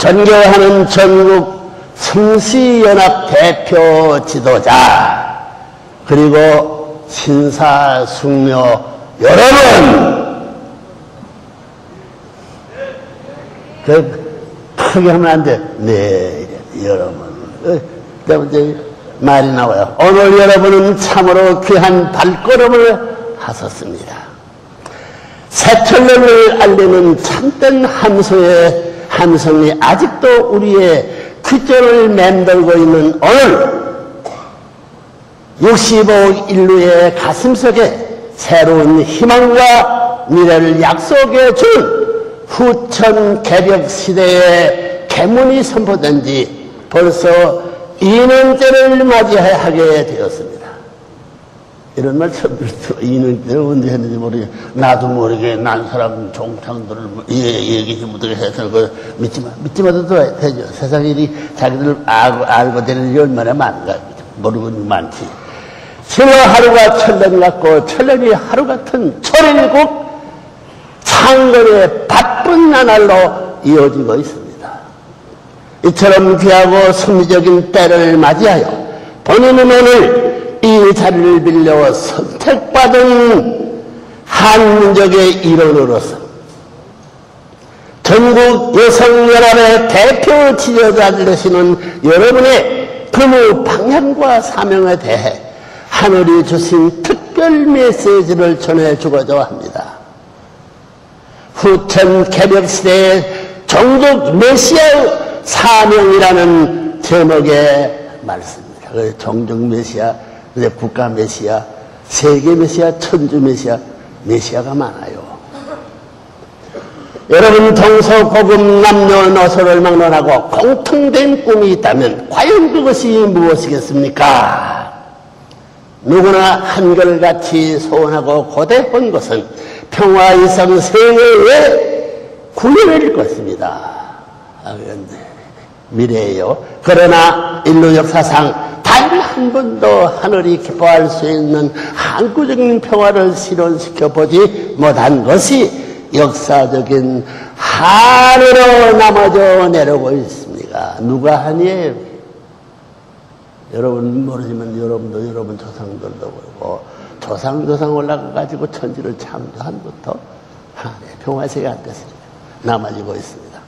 존경하는 전국 성시연합 대표 지도자 그리고 신사숙녀 여러분, 크게 하면 안 돼. 네, 여러분. 말이 나와요. 오늘 여러분은 참으로 귀한 발걸음을 하셨습니다. 새철령을 알리는 참된 함성이 아직도 우리의 귓줄을 맴돌고 있는 오늘 65억 인류의 가슴속에 새로운 희망과 미래를 약속해 준 후천 개벽 시대의 계문이 선포된 지 벌써 2년째를 맞이하게 되었습니다. 이런 말 처음 들었어. 2년째를 언제 했는지 모르게, 나도 모르게 난 사람 종창들을 얘기지 못하게 해서 믿지마도 되죠. 세상 일이 자기들 알고 되는 일이 얼마나 많은가. 모르고 많지. 신의 하루가 천년 같고 천년이 하루 같은 초일국 창건의 바쁜 나날로 이어지고 있습니다. 이처럼 귀하고 승리적인 때를 맞이하여 본인은 오늘 이 자리를 빌려 선택받은 한민족의 일원으로서 전국 여성연합의 대표 지도자들 되시는 여러분의 그 방향과 사명에 대해 하늘이 주신 특별 메시지를 전해주고자 합니다. 후천 개벽시대의 종족 메시아의 사명이라는 제목의 말씀입니다. 종족 메시아, 국가 메시아, 세계 메시아, 천주 메시아, 메시아가 많아요. 여러분 동서고금 남녀노소를 막론하고 공통된 꿈이 있다면 과연 그것이 무엇이겠습니까? 누구나 한결같이 소원하고 고대한 것은 평화 이상 세계의 구현일 것입니다. 그런데 미래예요. 그러나 인류 역사상 단 한 번도 하늘이 기뻐할 수 있는 항구적인 평화를 실현시켜 보지 못한 것이 역사적인 한으로 남아져 내려오고 있습니다. 누가 하니에요? 여러분 모르지만 여러분도 여러분 조상들도 그렇고 조상 올라가가지고 천지를 창조한부터 평화세가 안 됐습니다. 남아지고 있습니다.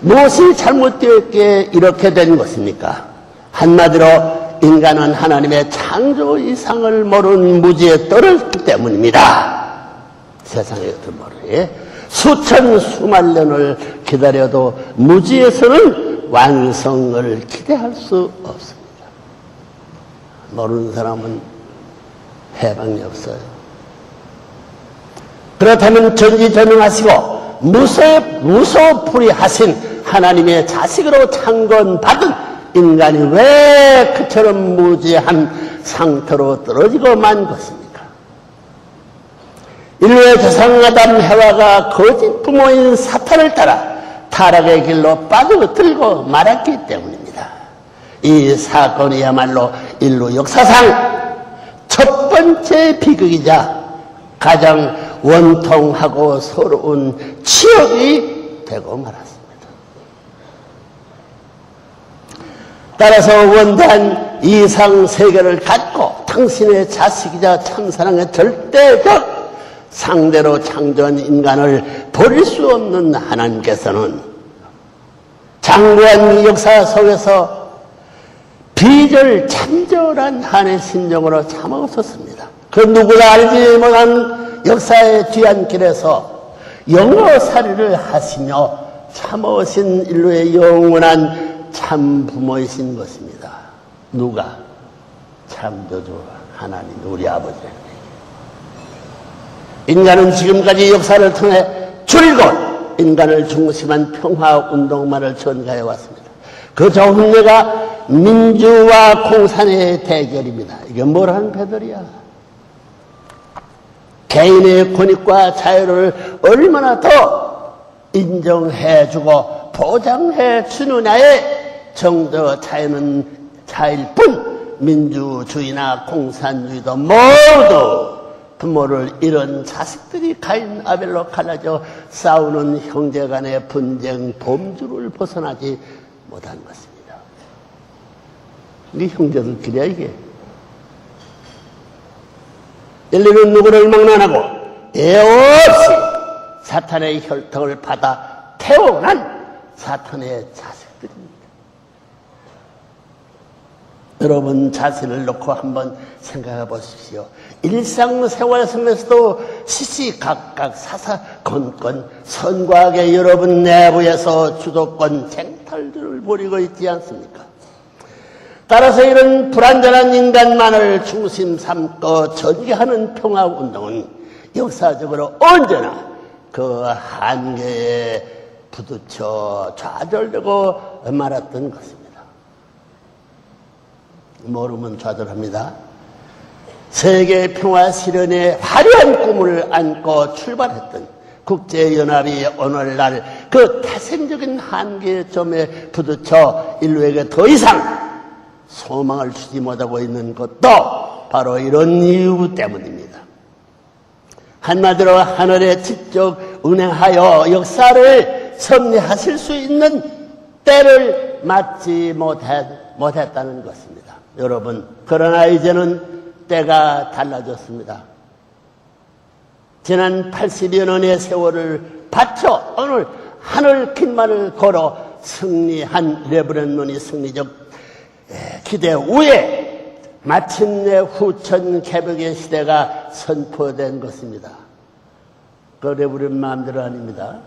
무엇이 잘못되었기에 이렇게 된 것입니까? 한마디로 인간은 하나님의 창조 이상을 모르는 무지에 떨어졌기 때문입니다. 세상의 것을 모르게 수천 수만 년을 기다려도 무지에서는 완성을 기대할 수 없습니다. 모르는 사람은 해방이 없어요. 그렇다면 전지전능하시고 무소불위하신 하나님의 자식으로 창건받은 인간이 왜 그처럼 무지한 상태로 떨어지고만 것입니까? 인류의 조상 아담 해와가 거짓 부모인 사탄을 따라 타락의 길로 빠져들고 말았기 때문입니다. 이 사건이야말로 인류 역사상 첫 번째 비극이자 가장 원통하고 서러운 치욕이 되고 말았습니다. 따라서 원대한 이상 세계를 갖고 당신의 자식이자 참사랑의 절대적 상대로 창조한 인간을 버릴 수 없는 하나님께서는 장구한 역사 속에서 비절참절한 한의 심정으로 참아오셨습니다. 그 누구나 알지 못한 역사의 뒤안 길에서 영어살이를 하시며 참아오신 인류의 영원한 참 부모이신 것입니다. 누가? 참조주 하나님 우리 아버지. 인간은 지금까지 역사를 통해 줄곧 인간을 중심한 평화운동만을 전가해 왔습니다. 그 정례가 민주와 공산의 대결입니다. 이게 뭐라는 배들이야? 개인의 권익과 자유를 얼마나 더 인정해주고 보장해 주느냐의 정도 차이일 뿐 민주주의나 공산주의도 모두 부모를 잃은 자식들이 가인 아벨로 갈라져 싸우는 형제 간의 분쟁 범주를 벗어나지 못한 것입니다. 네 형제들끼리야 이게. 인류는 누구를 막론하고 예 없이 사탄의 혈통을 받아 태어난 사탄의 자식들입니다. 여러분 자신을 놓고 한번 생각해 보십시오. 일상생활 속에서도 시시각각 사사건건 선과 악의 여러분 내부에서 주도권 쟁탈들을 벌이고 있지 않습니까? 따라서 이런 불완전한 인간만을 중심 삼고 전개하는 평화운동은 역사적으로 언제나 그 한계에 부딪혀 좌절되고 말았던 것입니다. 모르면 좌절합니다. 세계 평화 실현의 화려한 꿈을 안고 출발했던 국제연합이 오늘날 그 태생적인 한계점에 부딪혀 인류에게 더 이상 소망을 주지 못하고 있는 것도 바로 이런 이유 때문입니다. 한마디로 하늘에 직접 운행하여 역사를 섭리하실 수 있는 때를 맞지 못했다는 것입니다. 여러분, 그러나 이제는 때가 달라졌습니다. 지난 80여 년의 세월을 바쳐 오늘 하늘 길만을 걸어 승리한 레브런론이 승리적 기대 후에 마침내 후천 개벽의 시대가 선포된 것입니다. 그 레브런 마음대로 아닙니다.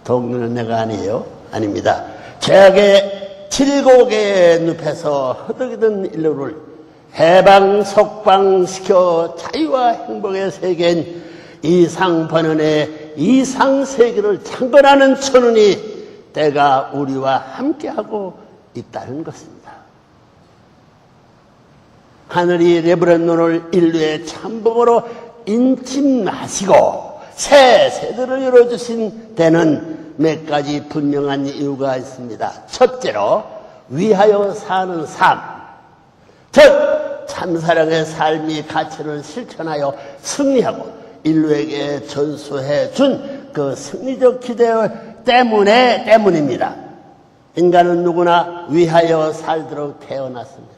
동료는 내가 아니에요. 아닙니다. 죄악의 질곡의 늪에서 허덕이던 인류를 해방 석방시켜 자유와 행복의 세계인 이상번연의 이상세계를 창건하는 천운이 때가 우리와 함께하고 있다는 것입니다. 하늘이 레브런론을 인류의 참복으로 인침하시고 새 세대를 열어주신 데는 몇 가지 분명한 이유가 있습니다. 첫째로 위하여 사는 삶, 즉 참사랑의 삶이 가치를 실천하여 승리하고 인류에게 전수해 준 그 승리적 기대 때문입니다. 인간은 누구나 위하여 살도록 태어났습니다.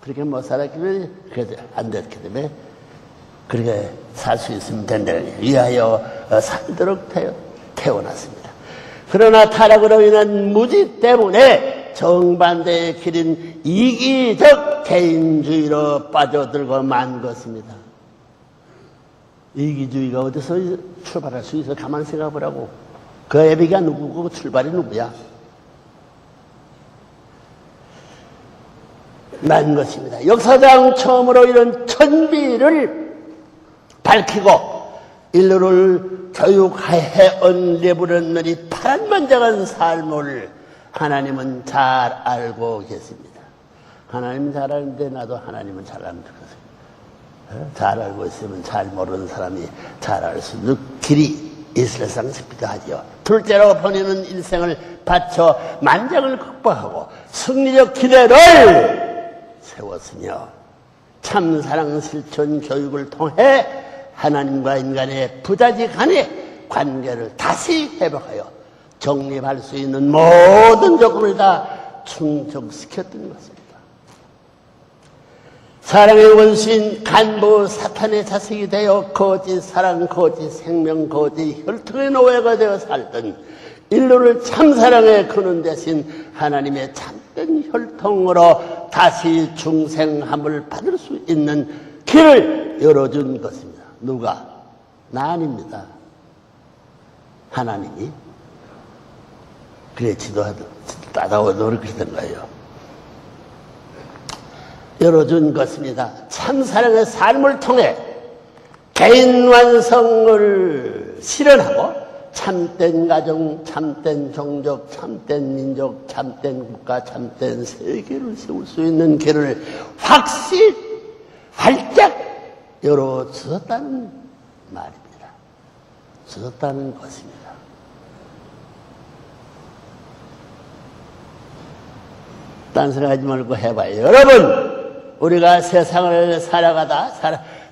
그렇게 못 살았기 때문에 안 됐기 때문에 그렇게 살 수 있으면 된다는 거예요. 위하여 살도록 태어났습니다. 그러나 타락으로 인한 무지 때문에 정반대의 길인 이기적 개인주의로 빠져들고 만 것입니다. 이기주의가 어디서 출발할 수 있어? 가만 생각해 보라고. 그 애비가 누구고 출발이 누구야? 난 것입니다. 역사상 처음으로 이런 천비를 밝히고 인류를 교육해온 레브런론이 파란만장한 삶을 하나님은 잘 알고 계십니다. 하나님은 잘 아는데 나도 하나님은 잘 아는 거예요. 잘 알고 있으면 잘 모르는 사람이 잘 알 수 있는 길이 있을 상식도 하죠. 둘째로 본인은 일생을 바쳐 만장을 극복하고 승리적 기대를 세웠으며 참사랑 실천 교육을 통해 하나님과 인간의 부자지 간의 관계를 다시 회복하여 정립할 수 있는 모든 조건을 다 충족시켰던 것입니다. 사랑의 원수인 간부 사탄의 자식이 되어 거짓 사랑, 거짓 생명, 거짓 혈통의 노예가 되어 살던 인류를 참사랑에 거는 대신 하나님의 참된 혈통으로 다시 중생함을 받을 수 있는 길을 열어준 것입니다. 누가? 나 아닙니다. 하나님이. 그래 따다워 노력했던 거예요. 열어준 것입니다. 참사랑의 삶을 통해 개인 완성을 실현하고 참된 가정, 참된 종족, 참된 민족, 참된 국가, 참된 세계를 세울 수 있는 길을 확실히 활짝 열어주었다는 말입니다. 주었다는 것입니다. 딴 생각하지 말고 해봐요. 여러분, 우리가 세상을 살아가다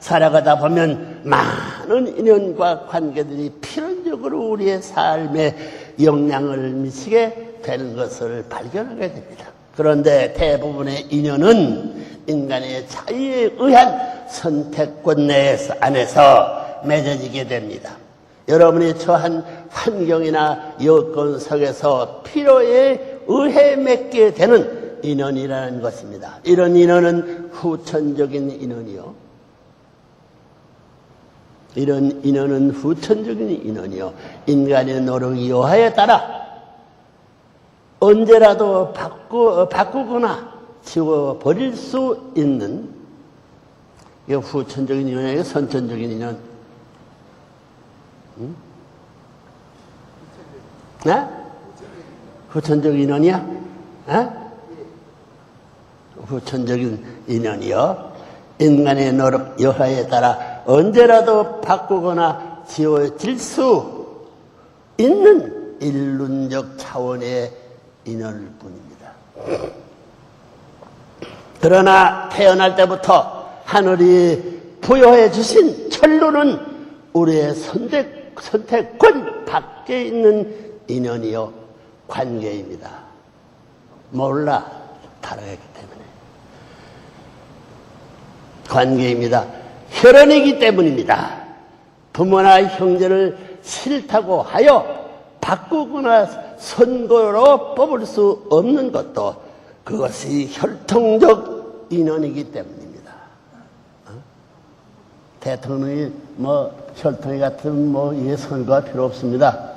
살아가다 보면 많은 인연과 관계들이 필연적으로 우리의 삶에 영향을 미치게 되는 것을 발견하게 됩니다. 그런데 대부분의 인연은 인간의 자유에 의한 선택권 안에서 맺어지게 됩니다. 여러분이 처한 환경이나 여건 속에서 필요에 의해 맺게 되는 인연이라는 것입니다. 이런 인연은 후천적인 인연이요. 이런 인연은 후천적인 인연이요. 인간의 노력 여하에 따라 언제라도 바꾸거나 지워버릴 수 있는 이 후천적인 인연이에요. 선천적인 인연. 응? 네? 후천적인 인연이야? 네? 후천적인 인연이요. 인간의 노력 여하에 따라 언제라도 바꾸거나 지워질 수 있는 일륜적 차원의 인연일 뿐입니다. 그러나 태어날 때부터 하늘이 부여해 주신 천루는 우리의 선택권 밖에 있는 인연이요 관계입니다. 몰라 다르기 때문에 관계입니다. 혈연이기 때문입니다. 부모나 형제를 싫다고 하여 바꾸거나 선거로 뽑을 수 없는 것도 그것이 혈통적 인연이기 때문입니다. 대통령이 혈통이 같은 이게 선거가 필요 없습니다.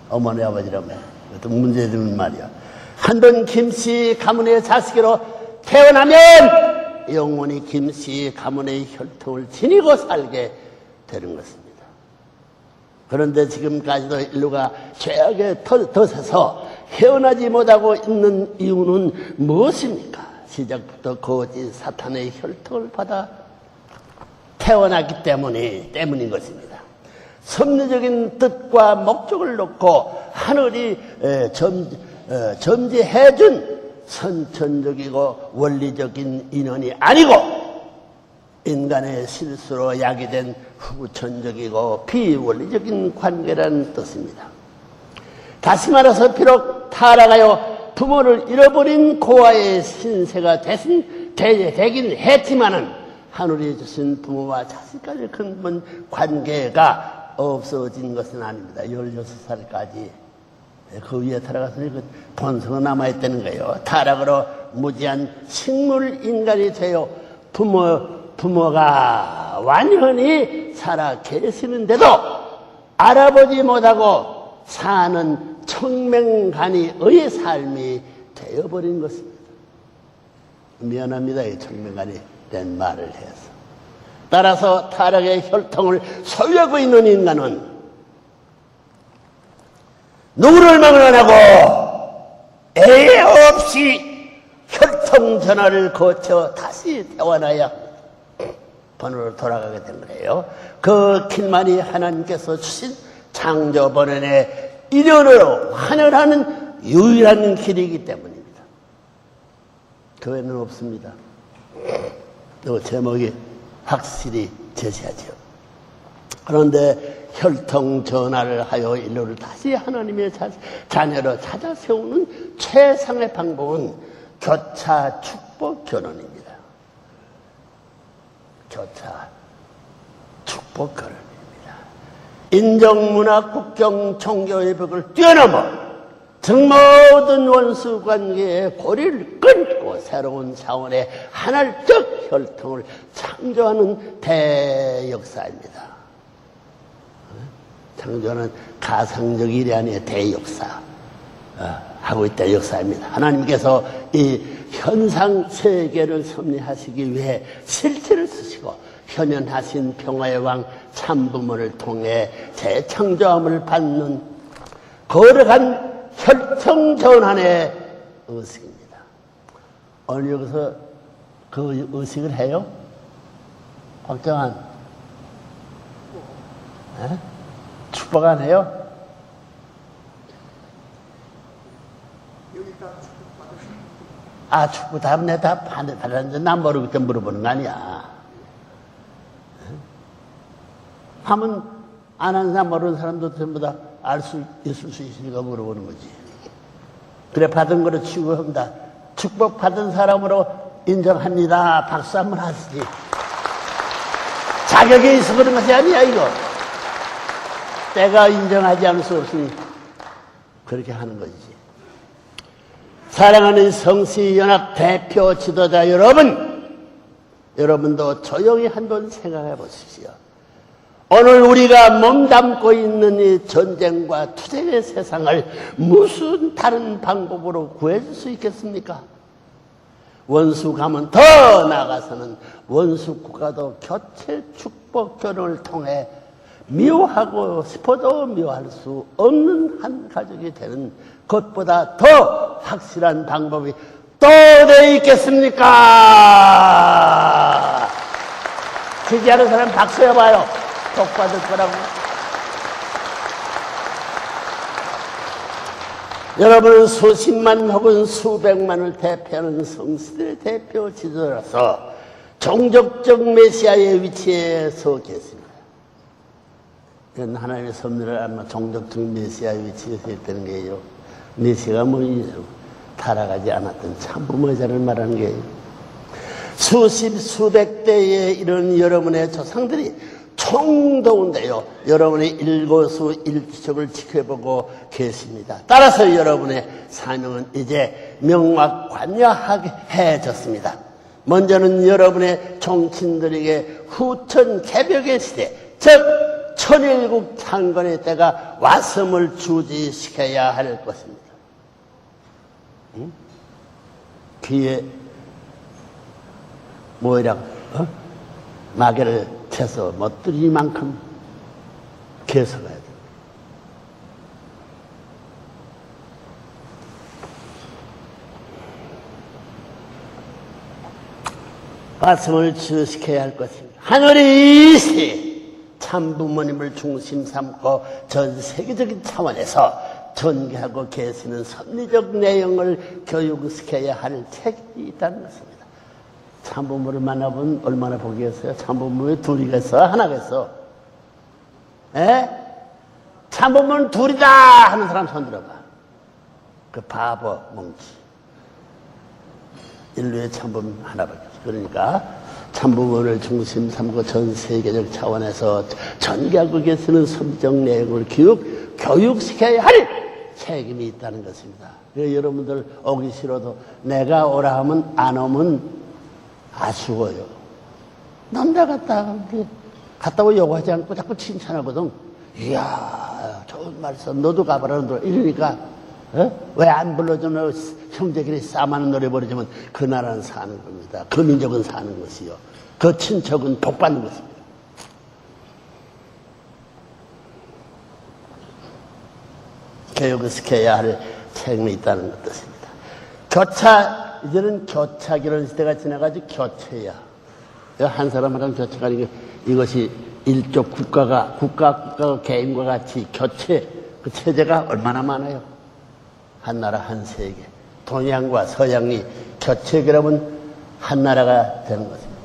어머니 아버지라면 그것도 문제되는 말이야. 한번 김씨 가문의 자식으로 태어나면 영원히 김씨 가문의 혈통을 지니고 살게 되는 것입니다. 그런데 지금까지도 인류가 죄악에 덫에서 헤어나지 못하고 있는 이유는 무엇입니까? 시작부터 거짓 사탄의 혈통을 받아 태어났기 때문인 것입니다. 섭리적인 뜻과 목적을 놓고 하늘이 점지해준 선천적이고 원리적인 인연이 아니고 인간의 실수로 야기된 후천적이고 비원리적인 관계라는 뜻입니다. 다시 말해서 비록 타락하여 부모를 잃어버린 고아의 신세가 되긴 했지만은 하늘이 주신 부모와 자식까지 근본 관계가 없어진 것은 아닙니다. 16살까지 그 위에 타락했으니 그 본성은 남아있다는 거예요. 타락으로 무지한 식물 인간이 되어 부모가 완전히 살아 계시는데도 알아보지 못하고 사는 청명간이의 삶이 되어버린 것입니다. 미안합니다. 이 청명간이 된 말을 해서. 따라서 타락의 혈통을 소유하고 있는 인간은 누구를 막론하고 애 없이 혈통 전환을 거쳐 다시 태어나야 번호로 돌아가게 된 거예요. 그 길만이 하나님께서 주신 창조 번연의 인연으로 환연하는 유일한 길이기 때문입니다. 그 외에는 없습니다. 또 제목이 확실히 제시하죠. 그런데 혈통 전환을 하여 인류를 다시 하나님의 자녀로 찾아 세우는 최상의 방법은 교차 축복 결혼입니다. 교차 축복 결혼입니다. 인정, 문화, 국경, 종교의 벽을 뛰어넘어 모든 원수 관계의 고리를 끊고 새로운 차원의 하나적 혈통을 창조하는 대역사입니다. 창조는 가상적 일이 아니에요. 대역사 하고 있다 역사입니다. 하나님께서 이 현상 세계를 섭리하시기 위해 실체를 쓰시고 현현하신 평화의 왕 참부모를 통해 재창조함을 받는 거룩한 혈통 전환의 의식입니다. 오늘 여기서 그 의식을 해요? 박정환 축복 안 해요? 축복 답, 내 답 받았는데 난 모르기 때문에 물어보는 거 아니야. 하면 안 하는 사람 모르는 사람도 전부 다 알 수 있을 수 있으니까 물어보는 거지. 그래 받은 거로 취급합니다. 축복 받은 사람으로 인정합니다. 박수 한번 하시지. 자격이 있어 그런 것이 아니야 이거. 때가 인정하지 않을 수 없으니 그렇게 하는 거지. 사랑하는 성시연합 대표 지도자 여러분, 여러분도 조용히 한번 생각해 보십시오. 오늘 우리가 몸담고 있는 이 전쟁과 투쟁의 세상을 무슨 다른 방법으로 구해줄 수 있겠습니까? 원수 가면 더 나아가서는 원수 국가도 교체 축복 결혼을 통해 미워하고 싶어도 미워할 수 없는 한 가족이 되는 것보다 더 확실한 방법이 또 어디 있겠습니까? 지지하는 사람 박수 해봐요. 복 받을 거라고. 여러분은 수십만 혹은 수백만을 대표하는 성시대의 대표 지도자로서 종족적 메시아의 위치에 서 계십니다. 이건 하나님의 섭리를 알면 종족적 메시아의 위치에 서 있다는 게요. 메시아가 뭐예요? 타락하지 않았던 참부모자를 말하는 게요. 수십 수백 대의 이런 여러분의 조상들이 총동원되어 여러분의 일거수 일투족을 지켜보고 계십니다. 따라서 여러분의 사명은 이제 명확관여해졌습니다. 먼저는 여러분의 종친들에게 후천 개벽의 시대, 즉 천일국 창건의 때가 왔음을 주지시켜야 할 것입니다. 응? 귀에 뭐이라고 마개를 채서 멋들이만큼 개서가야 돼. 말씀을 주시켜야 할 것입니다. 하늘이 이시 참부모님을 중심 삼고 전 세계적인 차원에서 전개하고 계시는 섭리적 내용을 교육시켜야 할 책임이 있다는 것입니다. 참부모를 만나보면 얼마나 복이겠어요? 참부모에 둘이겠어? 하나겠어? 에? 참부모는 둘이다! 하는 사람 손 들어봐. 그 바보 뭉치. 인류의 참부모 하나밖에 없어. 그러니까 참부모를 중심 삼고 전 세계적 차원에서 전개하고 계시는 섭리적 내용을 교육시켜야 할 책임이 있다는 것입니다. 그래서 여러분들 오기 싫어도 내가 오라 하면 안 오면 아쉬워요. 남자 갔다 갔다고 요구하지 않고 자꾸 칭찬하거든. 이야 좋은 말씀 너도 가봐라 이러니까 왜 안 불러줘? 너 형제끼리 싸움하는 노래 부르지만 그 나라는 사는 겁니다. 그 민족은 사는 것이요. 그 친척은 복 받는 것입니다. 교육을 시켜야 할 책임이 있다는 것입니다. 이제는 교차 결혼 시대가 지나가지 교체야. 한 사람이랑 교체가 아니고 이것이 일족 국가가 개인과 같이 교체, 그 체제가 얼마나 많아요. 한 나라 한 세계. 동양과 서양이 교체 그러면 한 나라가 되는 것입니다.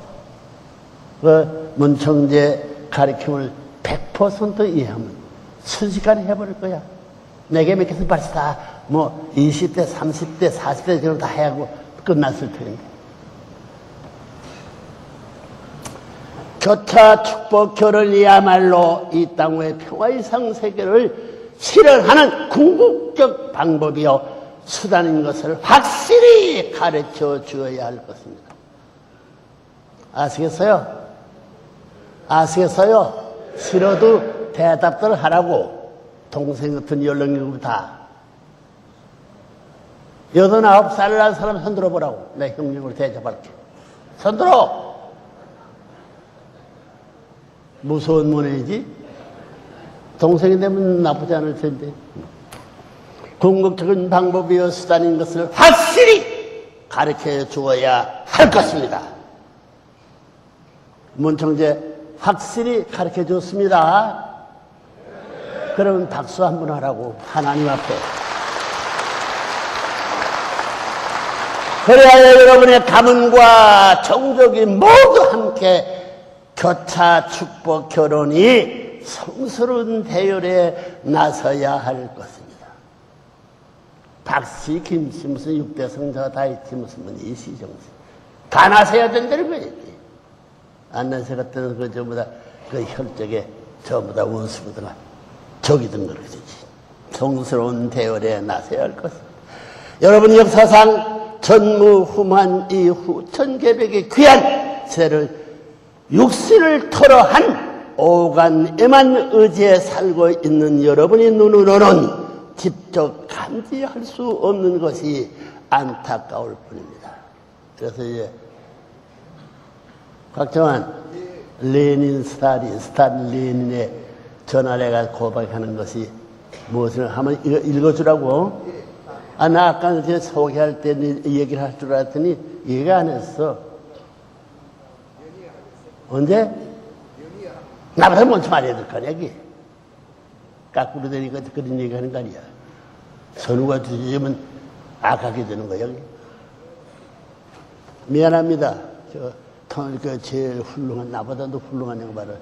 그 문청재 가르침을 100% 이해하면 순식간에 해버릴 거야. 내게 맡겨서 벌써 다 20대, 30대, 40대 정도 다 해하고 끝났을 텐데. 교차 축복 결혼이야말로 이 땅의 평화 이상 세계를 실현하는 궁극적 방법이요 수단인 것을 확실히 가르쳐 주어야 할 것입니다. 아시겠어요? 아시겠어요? 싫어도 대답들 하라고. 동생 같은 연령이고 다. 89살 난 사람 손들어 보라고. 내 형님을 대접할게. 손들어! 무서운 문화이지? 동생이 되면 나쁘지 않을 텐데. 궁극적인 방법이요 수단인 것을 확실히 가르쳐 주어야 할 것입니다. 문청재 확실히 가르쳐 줬습니다. 그러면 박수 한번 하라고. 하나님 앞에. 그래야 여러분의 가문과 종족이 모두 함께 교차 축복 결혼이 성스러운 대열에 나서야 할 것입니다. 박씨, 김씨, 무슨 6대 성자가 다 있지, 무슨 이시정씨. 다 나서야 된다는 거지. 안나세 같은 그 전부 다 그 혈적에 전부 다 원수보다가 적이든 그러지. 성스러운 대열에 나서야 할 것입니다. 여러분 역사상 전무후무한 이후 천개백의 귀한 세를 육신을 털어한 오간에만 의지해 살고 있는 여러분의 눈으로는 직접 감지할 수 없는 것이 안타까울 뿐입니다. 그래서 이제 박정환 레닌 스탈린 레닌의 전화를 고백하는 것이 무엇을 하면 읽어주라고. 나 아까 이제 소개할 때 얘기를 할 줄 알았더니 얘기 안 했어. 언제? 나보다 먼저 말해야 될 거 아니야, 이게. 까꾸로 되니까 그런 얘기 하는 거 아니야. 선우가 주시면 악하게 되는 거야, 여기. 미안합니다. 그 제일 훌륭한, 나보다도 훌륭한 양반을,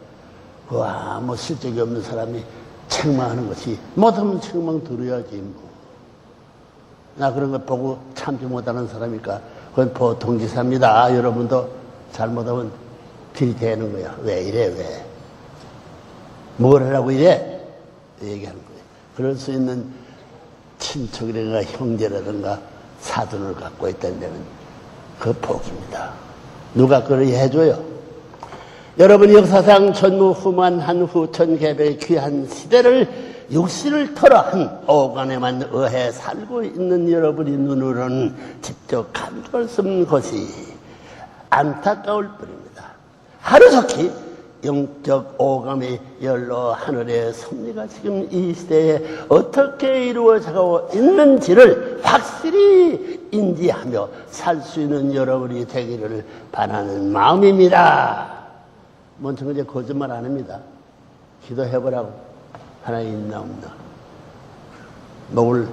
뭐 실적이 없는 사람이 책망하는 것이, 못하면 책망 들어야지, 뭐. 나 그런 거 보고 참지 못하는 사람이니까, 그건 보통 기사입니다. 여러분도 잘못하면 들이대는 거야. 왜 이래, 왜? 뭘 하라고 이래? 얘기하는 거예요. 그럴 수 있는 친척이라든가 형제라든가 사돈을 갖고 있다면 그 복입니다. 누가 그걸 해줘요? 여러분 역사상 전무후무한 후 천개백의 귀한 시대를 육신을 털어한 오간에만 의해 살고 있는 여러분의 눈으로는 직접 감지할 수 없는 것이 안타까울 뿐입니다. 하루속히 영적 오감의 열로 하늘의 섭리가 지금 이 시대에 어떻게 이루어져가고 있는지를 확실히 인지하며 살 수 있는 여러분이 되기를 바라는 마음입니다. 먼저 이제 거짓말 안 합니다. 기도해보라고. 하나님 있나 없나. 목을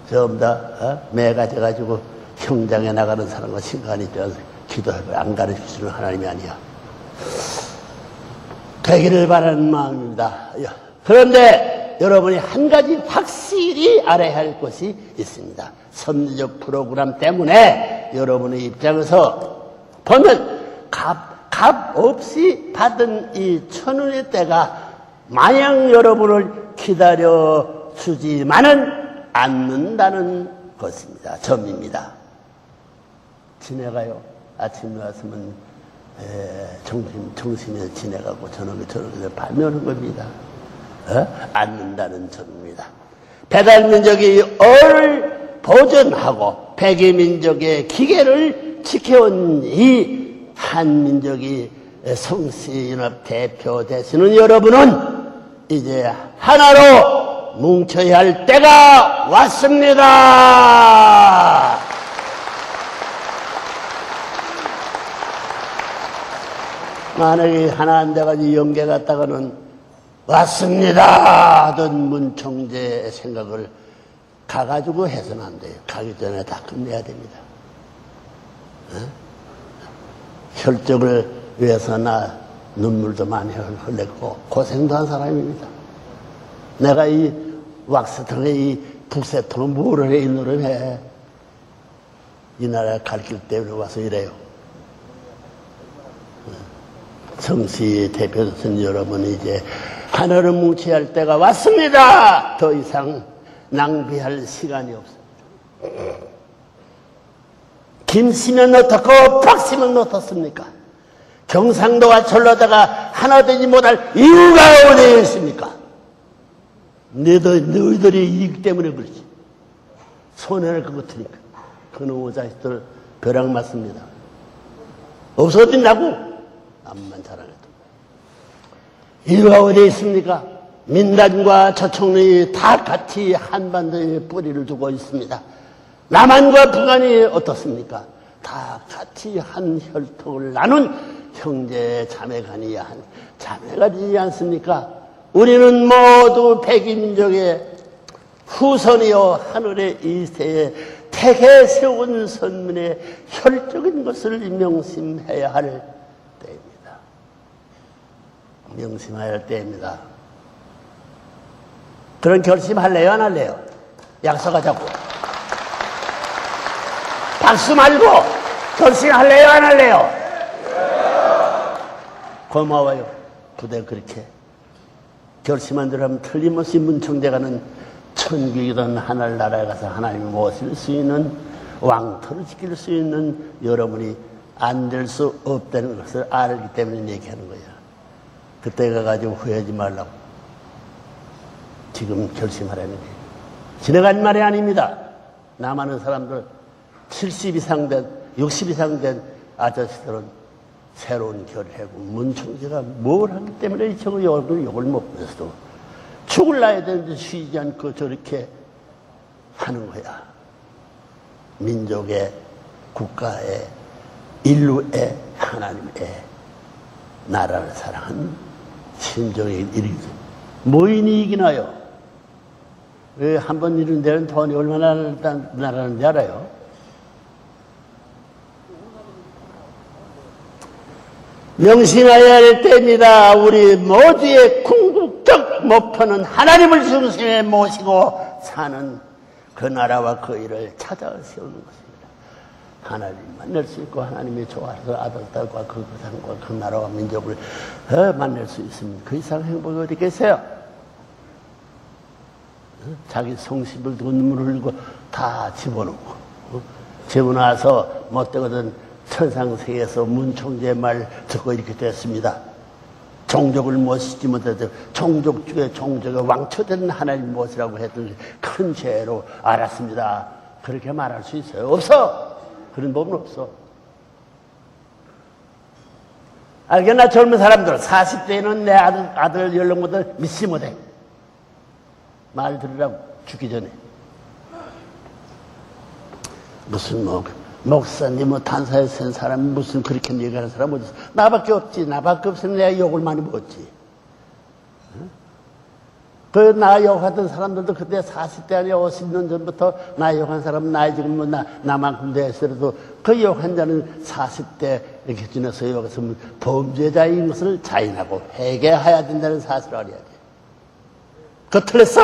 전부 다 매가져가지고 형장에 나가는 사람과 신간이 있지 기도해보라. 안 가르쳐주는 하나님이 아니야. 되기를 바라는 마음입니다. 그런데 여러분이 한 가지 확실히 알아야 할 것이 있습니다. 섭리적 프로그램 때문에 여러분의 입장에서 보면 값 없이 받은 이 천운의 때가 마냥 여러분을 기다려주지만은 않는다는 것입니다. 점입니다. 지내가요. 아침에 왔으면 정신이 지내가고 저녁에 발명하는 겁니다. 않는다는 점입니다. 배달민족이 어를 보존하고 백의민족의 기계를 지켜온 이 한민족이 성씨연합 대표 되시는 여러분은 이제 하나로 뭉쳐야 할 때가 왔습니다. 만약에 하나 안 돼가지고 영계 갔다가는 왔습니다 하던 문총재의 생각을 가가지고 해서는 안 돼요. 가기 전에 다 끝내야 됩니다. 혈적을 위해서 나 눈물도 많이 흘렸고 고생도 한 사람입니다. 내가 이 왁스통에 이 북새통에 뭐를 해, 이 노래 해. 이 나라 가르칠 때문에 와서 이래요. 성씨 대표선 여러분이 이제 하늘을 뭉쳐야 할 때가 왔습니다. 더 이상 낭비할 시간이 없습니다. 김씨면 어떻고 박씨면 어떻습니까? 경상도와 전라도가 하나 되지 못할 이유가 어디에 있습니까? 너희들이 이익 때문에 그렇지. 손해를 그거 트니까. 그놈의 자식들 벼락 맞습니다. 없어진다고? 암만 자랑해도. 이유가 어디에 있습니까? 민단과 저총리 다 같이 한반도에 뿌리를 두고 있습니다. 남한과 북한이 어떻습니까? 다 같이 한 혈통을 나눈 형제 자매간이 한 자매가 되지 않습니까? 우리는 모두 백인민족의 후손이요 하늘의 이세에 택해 세운 선민의 혈적인 것을 명심해야 할 때입니다. 명심해야 할 때입니다. 그런 결심할래요, 안 할래요? 약속하자고. 박수 말고 결심할래요, 안 할래요? 고마워요. 부대 그렇게 결심한 대로 하면 틀림없이 문청대가는 천국이든 하늘나라에 가서 하나님을 모실 수 있는, 왕터를 지킬 수 있는 여러분이 안 될 수 없다는 것을 알기 때문에 얘기하는 거야. 그때 가가지고 후회하지 말라고. 지금 결심하라는 게 지나간 말이 아닙니다. 남아는 사람들 70 이상 된, 60 이상 된 아저씨들은 새로운 결해고 문청제가 뭘 하기 때문에 저거 욕을 못 받았어. 죽을 나야 되는데 쉬지 않고 저렇게 하는 거야. 민족의, 국가의, 인류의, 하나님의 나라를 사랑한 심정의 일이죠. 뭐인이 이기나요? 왜 한 번 이룬 데는 돈이 얼마나 나라는지 알아요? 명심해야 할 때입니다. 우리 모두의 궁극적 목표는 하나님을 중심에 모시고 사는 그 나라와 그 일을 찾아 세우는 것입니다. 하나님 만날 수 있고 하나님이 좋아서 아들, 딸과 그 세상과 그 나라와 민족을 만날 수 있으면 그 이상 행복이 어디 계세요? 자기 성심을 두고 눈물을 흘리고 다 집어넣고 집어넣어서 못되거든 천상세계에서 문청제 말 듣고 이렇게 됐습니다. 종족을 모시지 못해도 종족 중에 종족의 왕초된 하나님 모시라고 했던 큰 죄로 알았습니다. 그렇게 말할 수 있어요? 없어. 그런 법은 없어. 알겠나? 젊은 사람들 40대에는 내 아들 연령보다 믿지 못해. 말 들으라고 죽기 전에. 무슨 목사님 단사에 쓴 사람이 무슨 그렇게 얘기하는 사람 어디 있어? 나밖에 없지. 나밖에 없으면 내가 욕을 많이 먹었지. 그 나 욕하던 사람들도 그때 40대 아니야 50년 전부터 나 욕한 사람 나이 지금 뭐 나만큼 됐어도 그 욕한 자는 40대 이렇게 지나서 여기서 범죄자인 것을 자인하고 회개해야 된다는 사실을 알아야 돼. 그거 틀렸어?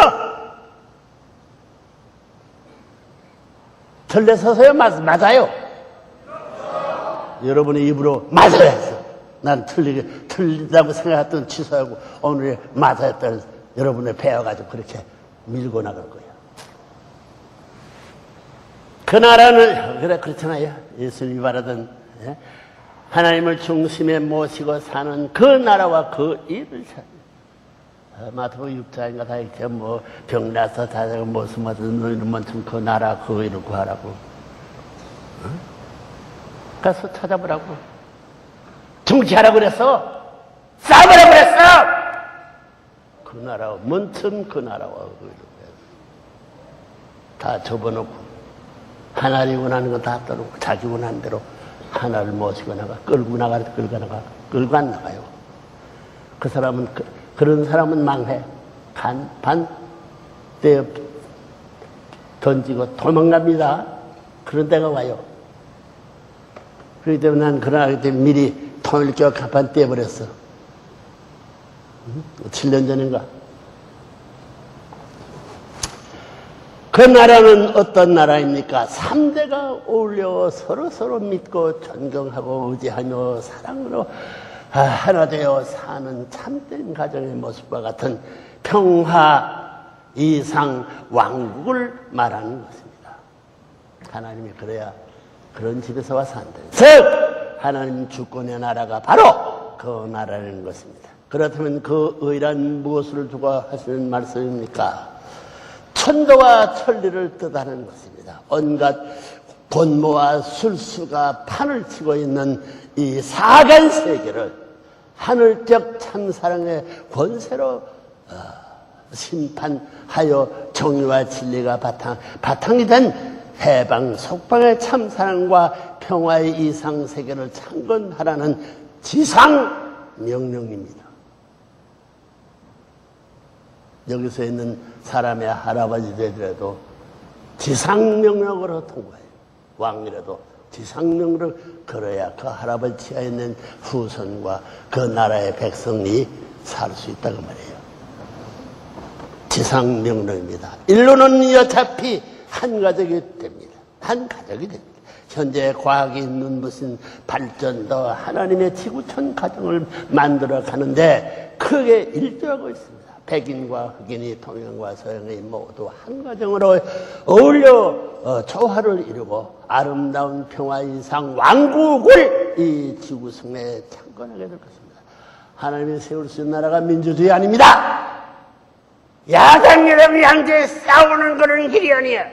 틀려서서요? 맞아요. 여러분의 입으로 맞아야 했어. 난 틀리다고 생각했던 취소하고 오늘에 맞았다는 여러분의 배워가지고 그렇게 밀고 나갈 거예요. 그 나라는, 그래, 그렇잖아요. 예수님이 말하던, 하나님을 중심에 모시고 사는 그 나라와 그 일을 마태복음 6장인가 다 이렇게 뭐 병나서 다자고 무슨 너희는 좀 그 나라 그 일을 구하라고. 가서 찾아보라고. 정치하라고 그랬어. 싸우라고 그랬어. 그 나라와 먼튼 그 나라와 그 일을 다 접어놓고 하나님이 원하는 건 다 떠놓고 자기 원하는 대로 하나를 모시고 나가 끌고 안 나가요. 그 사람은 그런 사람은 망해. 반대 던지고 도망갑니다. 그런 데가 와요. 그렇기 때문에 난 그러기 때문에 미리 통일 껴 간판 떼어버렸어. 7년 전인가. 그 나라는 어떤 나라입니까? 3대가 어울려 서로 믿고 존경하고 의지하며 사랑으로 하나 되어 사는 참된 가정의 모습과 같은 평화 이상 왕국을 말하는 것입니다. 하나님이 그래야 그런 집에서 와서 산다. 즉 하나님 주권의 나라가 바로 그 나라라는 것입니다. 그렇다면 그 의란 무엇을 두고 하시는 말씀입니까? 천도와 천리를 뜻하는 것입니다. 온갖 권모와 술수가 판을 치고 있는 이 사간 세계를 하늘적 참사랑의 권세로 심판하여 정의와 진리가 바탕이 된 해방 속방의 참사랑과 평화의 이상 세계를 창건하라는 지상 명령입니다. 여기서 있는 사람의 할아버지 되더라도 지상명령으로 통과해요. 왕이라도 지상명령을 걸어야 그 할아버지 치하에 있는 후손과 그 나라의 백성이 살 수 있다고 말이에요. 지상명령입니다. 인류는 어차피 한 가족이 됩니다. 한 가족이 됩니다. 현재 과학이 있는 무슨 발전도 하나님의 지구촌 가정을 만들어 가는데 크게 일조하고 있습니다. 백인과 흑인이 동양과 서양이 모두 한 가정으로 어울려 조화를 이루고 아름다운 평화 이상 왕국을 이 지구성에 창건하게 될 것입니다. 하나님이 세울 수 있는 나라가 민주주의 아닙니다. 야당 여당 양재 싸우는 그런 길이 아니야.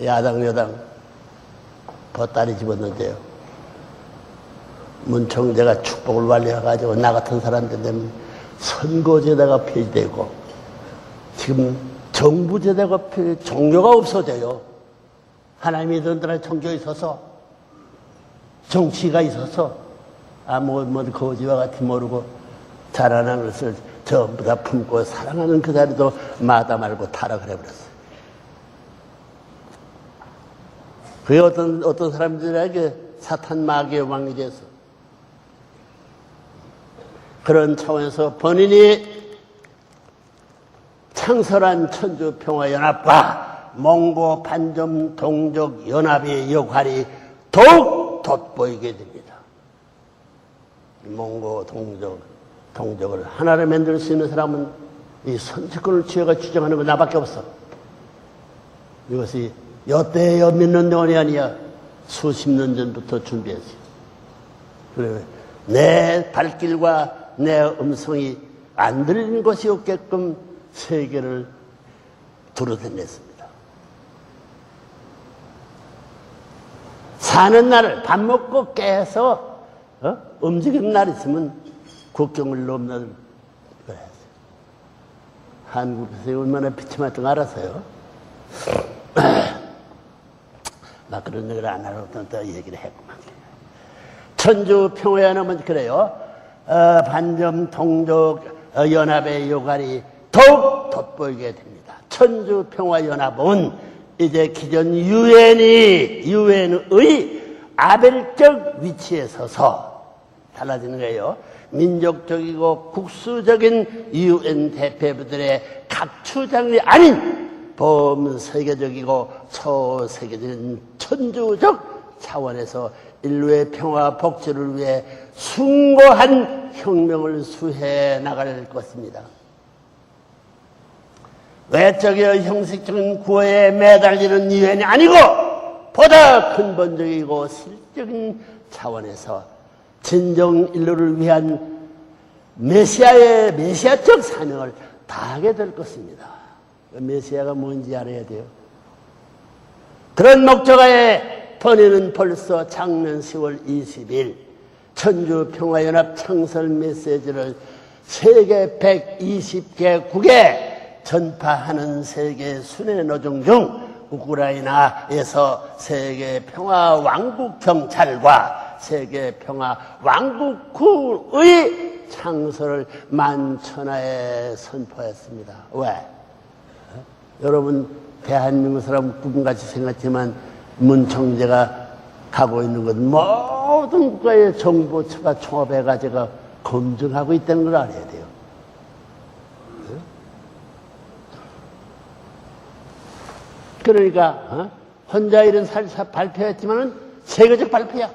야당 여당 보따리 집었는데요, 문청재가 축복을 완료해가지고 나 같은 사람들 되면 선거제도가 폐지되고 지금 정부제도가 종교가 없어져요. 하나님이 든든한 종교가 있어서 정치가 있어서 뭐 거지와 같이 모르고 자라나는 것을 전부 다 품고 사랑하는 그 자리도 마다 말고 타락을 해버렸어요. 그게 어떤 사람들에게 사탄 마귀의 왕이 돼서 그런 차원에서 본인이 창설한 천주평화연합과 몽고 반점 동족 연합의 역할이 더욱 돋보이게 됩니다. 몽고 동족을 하나로 만들 수 있는 사람은 이 선지권을 쥐어가 주장하는 건 나밖에 없어. 이것이 여태여 믿는 논이 아니야. 수십 년 전부터 준비했어요. 그래, 내 발길과 내 음성이 안 들리는 것이 없게끔 세계를 두루다녔습니다. 사는 날을 밥 먹고 깨서 움직이는 날 있으면 국경을 넘는 거야. 한국에서 얼마나 비참했던 거 알았어요? 막 그런 얘기를 안 하고 또 얘기를 했구만. 천주평화연합은 그래요. 반점 동족 연합의 역할이 더욱 돋보이게 됩니다. 천주평화연합은 이제 기존 유엔의 아벨적 위치에 서서 달라지는 거예요. 민족적이고 국수적인 유엔 대표부들의 각추장이 아닌 범세계적이고 초세계적인 천주적 차원에서 인류의 평화 복지를 위해 숭고한 혁명을 수해 나갈 것입니다. 외적이고 형식적인 구호에 매달리는 유엔이 아니고 보다 근본적이고 실적인 차원에서 진정 인류를 위한 메시아적 사명을 다하게 될 것입니다. 메시아가 뭔지 알아야 돼요. 그런 목적하에 본인은 벌써 작년 10월 20일 천주평화연합 창설 메시지를 세계 120개국에 전파하는 세계 순회 노정 중 우크라이나에서 세계 평화 왕국 경찰과 세계 평화 왕국구의 창설을 만천하에 선포했습니다. 왜? 여러분 대한민국 사람 꿈같이 생각했지만 문청재가 가고 있는 것 모든 국가의 정보처가 총합해가지고 검증하고 있다는 걸 알아야 돼요. 그러니까 혼자 이런 살사 발표했지만은 세계적 발표야.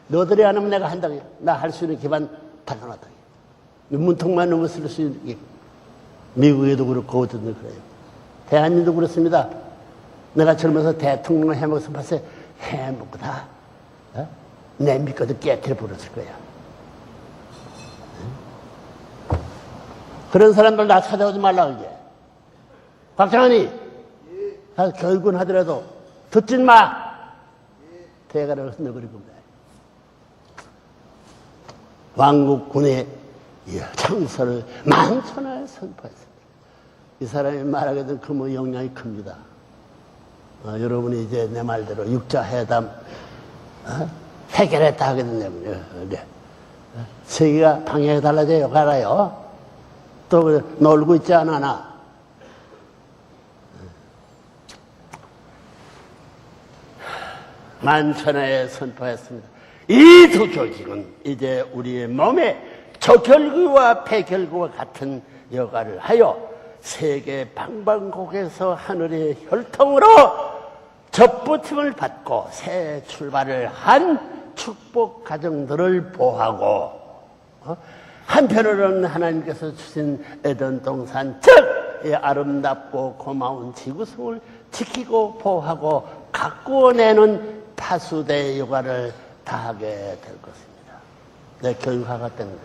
너들이 안 하면 내가 한다고요. 나 할 수 있는 기반 달아놨다. 문통만 넘어 쓸 수 있는 게 미국에도 그렇고 어디든 그래요. 대한민국도 그렇습니다. 내가 젊어서 대통령을 해먹어서 봤어요. 해먹고 다 내 믿고도 깨트려 부렸을 거야. 그런 사람들 나 찾아오지 말라고 이제. 박정환이 교육은 하더라도 듣진 마. 대가를 흔들거리고 그래. 왕국군의 창설을 만천하에 선포했습니다. 이 사람이 말하게 된 그 뭐 영향이 큽니다. 여러분이 이제 내 말대로 육자회담 해결했다 하게 된다면요. 네. 세계가 방향이 달라져요. 알아요. 또 놀고 있지 않아 나. 만천하에 선포했습니다. 이 두 조직은 이제 우리의 몸에 조결구와 배결구와 같은 역할을 하여 세계 방방곡에서 하늘의 혈통으로 접붙임을 받고 새 출발을 한 축복 가정들을 보호하고, 한편으로는 하나님께서 주신 에덴 동산, 즉 이 아름답고 고마운 지구성을 지키고 보호하고 가꾸어내는 파수대의 역할을 다하게 될 것입니다. 내 교육화가 때문에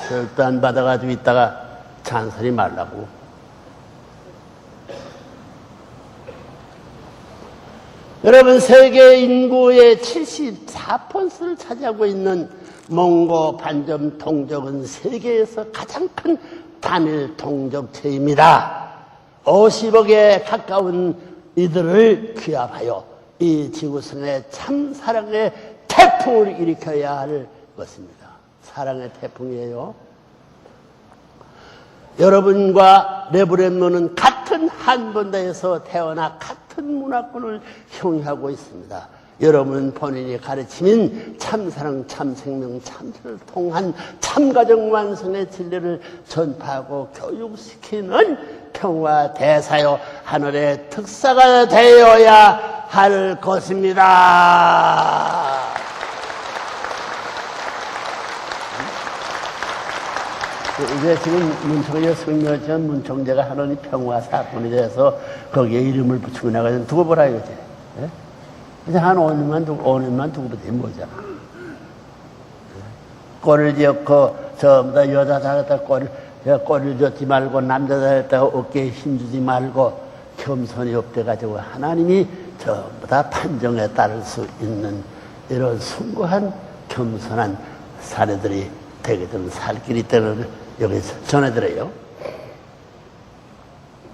교육도 안 받아가지고 있다가 잔소리 말라고. 여러분, 세계 인구의 74%를 차지하고 있는 몽고 반점 동족은 세계에서 가장 큰 단일 동족체입니다. 50억에 가까운 이들을 귀합하여 이 지구상에 참 사랑의 태풍을 일으켜야 할 것입니다. 사랑의 태풍이에요. 여러분과 레브렘노는 같은 한반도에서 태어나 같은 문화권을 형유하고 있습니다. 여러분은 본인이 가르치는 참사랑, 참생명, 참선을 통한 참가정 완성의 진리를 전파하고 교육시키는 평화대사요 하늘의 특사가 되어야 할 것입니다. 이제 지금 문청재 성묘전 문청재가 하는 평화 사건에 대해서 거기에 이름을 붙이고 나가서 두고 보라 이거지. 예? 이제 한 5년만 두고 보지 뭐잖아. 꼴을 지었고 전부 다 여자 다했다 꼴을 젓지 말고 남자 다했다가 어깨에 힘주지 말고 겸손이 없대가지고 하나님이 전부 다 판정에 따를 수 있는 이런 숭고한 겸손한 사례들이 되게 되는 살 길이 때는 여기서 전해드려요.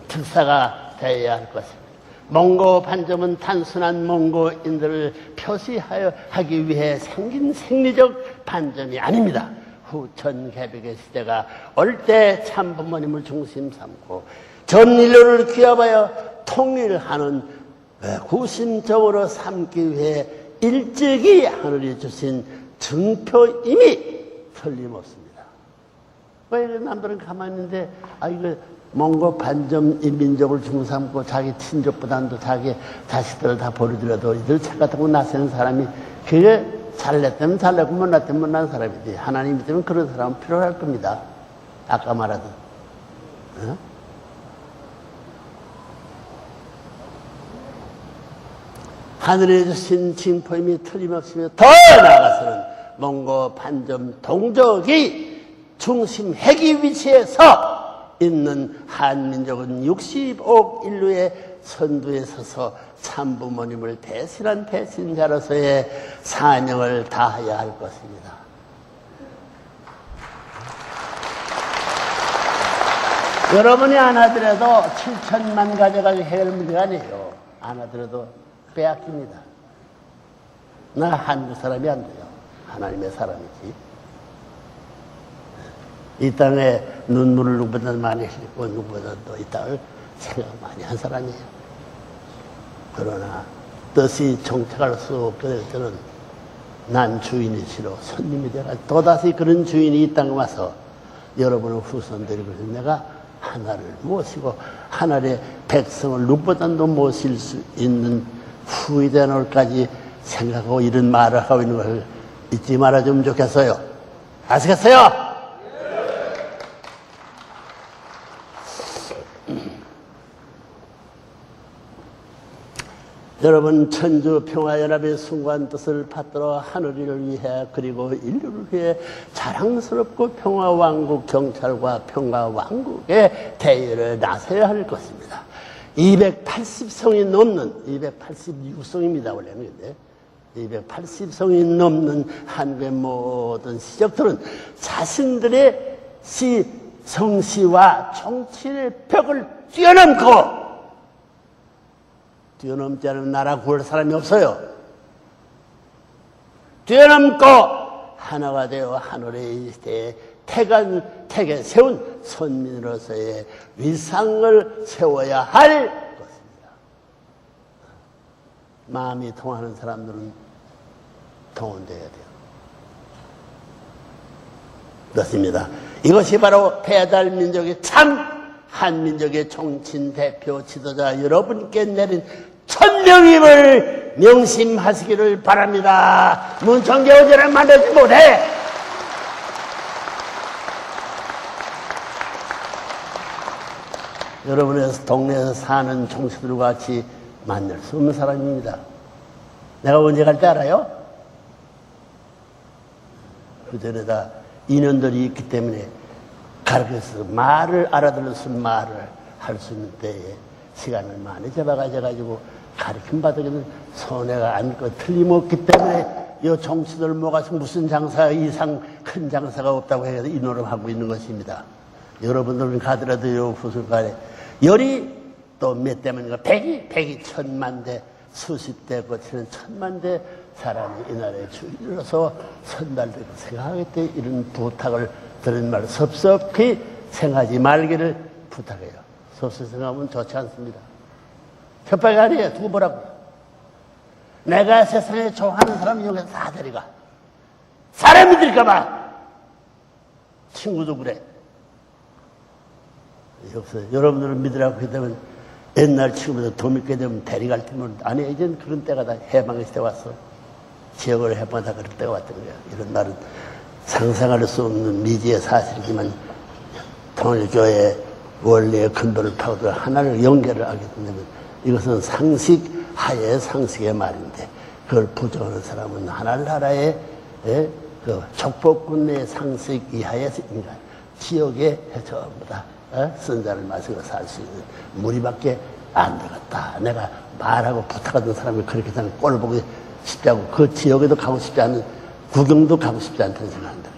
특사가 되어야 할 것입니다. 몽고 반점은 단순한 몽고인들을 표시하기 위해 생긴 생리적 반점이 아닙니다. 후천 개벽의 시대가 올 때 참부모님을 중심 삼고 전 인류를 귀합하여 통일하는 구심적으로 삼기 위해 일찍이 하늘이 주신 증표임이 틀림없습니다. 왜 남들은 가만히 있는데 이거 몽고 반점 민족을 중삼고 자기 친족보다도 자기 자식들을 다 버리더라도 이들 책 같은 거 나서는 사람이 그게 잘났다면 잘났고 못났다면 못난 사람이지. 하나님이 때문에 그런 사람은 필요할 겁니다. 아까 말하던. 하늘에 주신 징표임이 틀림없으며 더 나아가서는 몽고 반점 동족이 중심 핵이 위치에서 있는 한민족은 60억 인류의 선두에 서서 참부모님을 대신한 배신자로서의 사명을 다해야 할 것입니다. 여러분이 안 하더라도 7천만 가져가지고 해결 문제가 아니에요. 안 하더라도 빼앗깁니다. 나 한국 사람이 안 돼요. 하나님의 사람이지. 이 땅에 눈물을 누구보다 많이 흘리고 누구보다도 이 땅을 생각 많이 한 사람이에요. 그러나 뜻이 정착할 수 없게 될 때는 난 주인이 싫어 손님이 되가 또다시 그런 주인이 이 땅에 와서 여러분의 후손들이 그래서 내가 하나를 모시고 하나의 백성을 누구보다도 모실 수 있는 후이된 올까지 생각하고 이런 말을 하고 있는 걸 잊지 말아주면 좋겠어요. 아시겠어요? 여러분, 천주평화연합의 숭고한 뜻을 받들어 하늘을 위해 그리고 인류를 위해 자랑스럽고 평화왕국 경찰과 평화왕국의 대의를 나서야 할 것입니다. 280성이 넘는 286성입니다. 원래는 근데 280성이 넘는 한국의 모든 시족들은 자신들의 성시와 정치의 벽을 뛰어넘고 뛰어넘지 않은 나라 구할 사람이 없어요. 뛰어넘고 하나가 되어 하늘의 시대에 택에 세운 선민으로서의 위상을 세워야 할 것입니다. 마음이 통하는 사람들은 동원되어야 돼요. 것입니다. 이것이 바로 배달민족의 참 한민족의 정친 대표 지도자 여러분께 내린 천명임을 명심하시기를 바랍니다. 문청재 어제를 만들지 못해. 여러분의 동네에서 사는 총수들과 같이 만날 수 없는 사람입니다. 내가 언제 갈 때 알아요? 그 전에다 인연들이 있기 때문에 가르쳐서 말을 알아들을 수 있는 말을 할 수 있는 때에 시간을 많이 잡아가지고 가르침 받으면 손해가 안 거 틀림없기 때문에 이 정치들 모아서 무슨 장사 이상 큰 장사가 없다고 해서 이 노력하고 있는 것입니다. 여러분들은 가더라도 이 후술간에 열이 또 몇 대만인가 백이 천만대 수십 대 거치는 천만대 사람이 이 나라에 주일로서 선발되고 생각하겠대 이런 부탁을 드린 말 섭섭히 생각하지 말기를 부탁해요. 섭섭히 생각하면 좋지 않습니다. 협박이 아니에요. 두고 보라고. 내가 세상에 좋아하는 사람 여기서 다 데려가. 사람이 들까봐. 친구도 그래. 여기서 여러분들은 믿으라고 하게 되면 옛날 친구보다 더 믿게 되면 데려갈 때면 아니 이제는 그런 때가 다 해방의 시대 왔어. 지역을 해방하다 그럴 때가 왔던 거야. 이런 말은 상상할 수 없는 미지의 사실이지만 통일교의 원리의 근본을 파고들어 하나를 연결을 하게 된다면 이것은 상식 하에 상식의 말인데 그걸 부정하는 사람은 하나나라의 그 족보권 내의 상식 이하의 인간 지역에 전부 다 선자를 마시고 살 수 있는 무리밖에 안 되겠다. 내가 말하고 부탁하던 사람이 그렇게 사는 꼴 보기 싶지 않고 그 지역에도 가고 싶지 않은 구경도 가고 싶지 않다는 생각한다.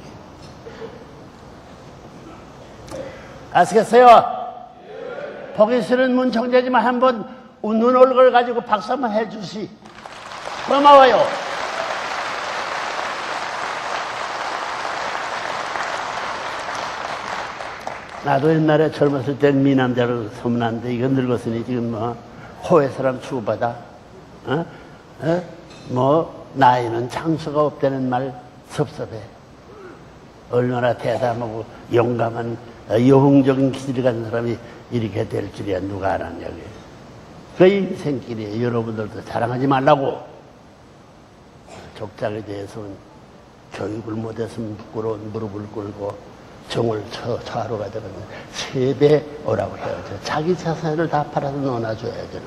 아시겠어요? 보기 싫은 문청재지만 한번 웃는 얼굴 가지고 박수 한번 해주시. 고마워요. 나도 옛날에 젊었을 땐 미남자로 소문났는데 이건 늙었으니 지금 뭐 호의 사람 추구받아. 뭐 나이는 장수가 없다는 말 섭섭해. 얼마나 대담하고 용감한 여흥적인 기질이 가진 사람이 이렇게 될 줄이야 누가 알았냐고요. 그 인생길이에요. 여러분들도 자랑하지 말라고. 족장에 대해서는 교육을 못했으면 부끄러운 무릎을 꿇고 정을 처하러 가다가 세배 오라고 해야죠. 자기 자산을 다 팔아서 넣어놔줘야죠.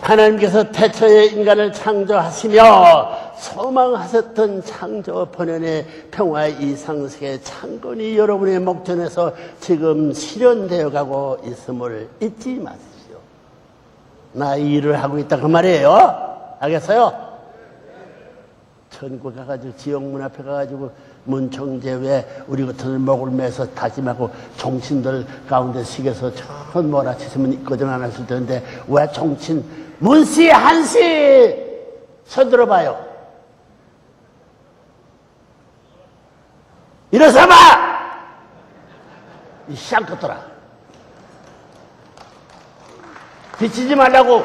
하나님께서 태초에 인간을 창조하시며 소망하셨던 창조 본연의 평화의 이 상식의 창건이 여러분의 목전에서 지금 실현되어 가고 있음을 잊지 마십시오. 나 이 일을 하고 있다 그 말이에요. 알겠어요? 천국 가가지고 지역문 앞에 가가지고 문청재 왜 우리 같은 목을 매서 다짐하고 종친들 가운데 식에서 전 몰아치시면 있거든 안 했을 텐데 왜 종친 문씨 한씨 손들어봐요. 일어서봐! 이 쌍꺼더라. 비치지 말라고.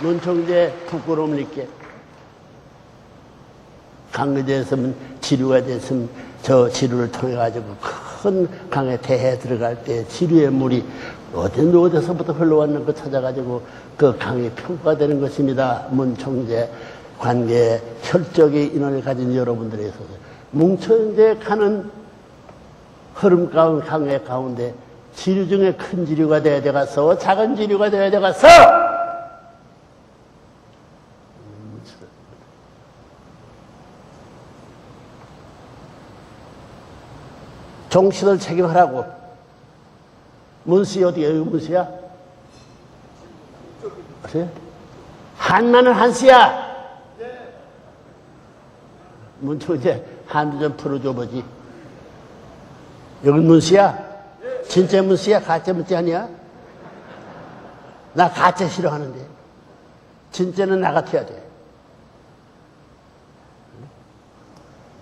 문청재 부끄러움을 잊게. 강의대에서는 지류가 됐으면 저 지류를 통해가지고 큰 강에 대해 들어갈 때 지류의 물이 어디서부터 흘러왔는 거 찾아가지고 그 강이 평가가 되는 것입니다. 문청재 관계 혈적의 인원을 가진 여러분들에 있어서 뭉쳐져 가는 흐름 가운 강의 가운데 지류 중에 큰 지류가 되어야 돼가서 작은 지류가 되어야 돼가서 종신을 책임하라고. 문씨 어디에 문씨야? 그래? 한나는 한씨야. 문청재 한두 좀 풀어줘 보지. 여긴 문씨야? 진짜 문씨야? 가짜 문씨 아니야? 나 가짜 싫어하는데. 진짜는 나 같아야 돼.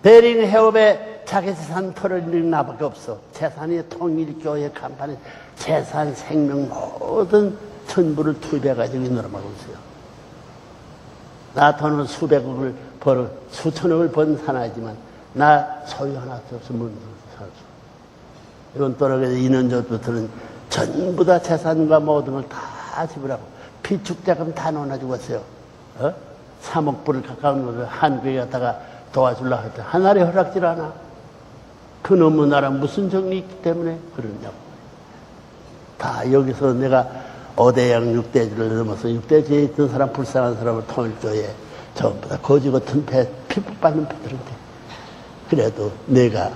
베링 해협에 자기 재산 털어내는 나밖에 없어. 재산이 통일교회 간판에 재산, 생명 모든 전부를 투입해가지고 이 노름하고 있어요. 나 돈은 수백억을 벌어, 수천억을 번 사나이지만, 나 소유 하나 없으면 살 수. 이건 또래에서 2년 전부터는 전부 다 재산과 모든 걸 다 지불하고, 비축자금 다 넣어놔 죽었어요. 3억 불을 가까운 것을 한국에 갔다가 도와주려고 했더니 하나를 허락질 않아. 그놈의 나라 무슨 정이 있기 때문에 그러냐고. 다 여기서 내가 5대양 6대지를 넘어서 6대지에 있던 사람, 불쌍한 사람을 통일교에 전부 다 거지 같은 피부 빠는 패들인데 그래도 내가